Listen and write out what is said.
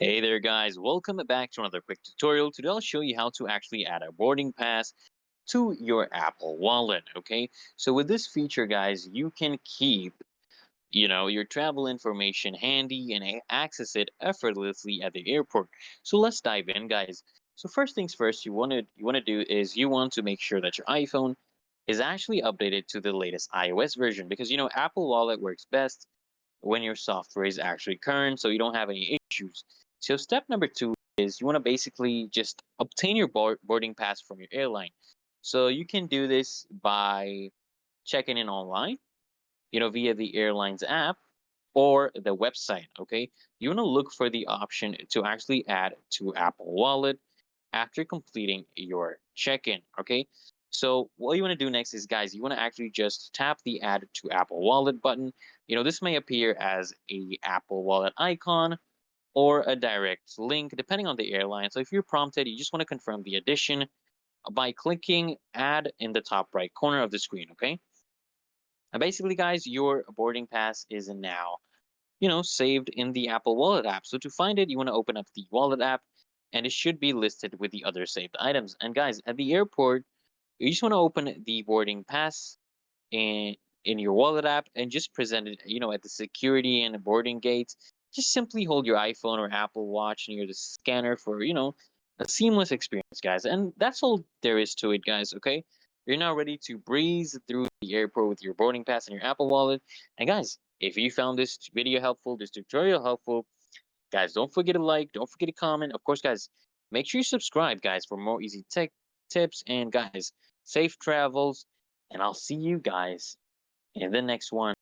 Hey there guys, welcome back to another quick tutorial. Today I'll show you how to actually add a boarding pass to your Apple Wallet, okay? So with this feature guys, you can keep, your travel information handy and access it effortlessly at the airport. So let's dive in guys. So first things first, you want to do is you want to make sure that your iPhone is actually updated to the latest iOS version because Apple Wallet works best when your software is actually current so you don't have any issues. So step number two is you want to basically just obtain your boarding pass from your airline. So you can do this by checking in online, via the airline's app or the website, okay? You want to look for the option to actually add to Apple Wallet after completing your check-in, okay? So what you want to do next is, guys, you want to actually just tap the Add to Apple Wallet button. This may appear as a Apple Wallet icon or a direct link, depending on the airline. So if you're prompted, you just want to confirm the addition by clicking Add in the top right corner of the screen, okay? And basically, guys, your boarding pass is now saved in the Apple Wallet app. So to find it, you want to open up the Wallet app and it should be listed with the other saved items. And guys, at the airport, you just want to open the boarding pass in your Wallet app and just present it, at the security and the boarding gates. Just simply hold your iPhone or Apple Watch near the scanner for, a seamless experience, guys. And that's all there is to it, guys, okay? You're now ready to breeze through the airport with your boarding pass and your Apple Wallet. And guys, if you found this video helpful, this tutorial helpful, guys, don't forget to like, don't forget to comment. Of course, guys, make sure you subscribe, guys, for more easy tech tips. And guys, safe travels. And I'll see you guys in the next one.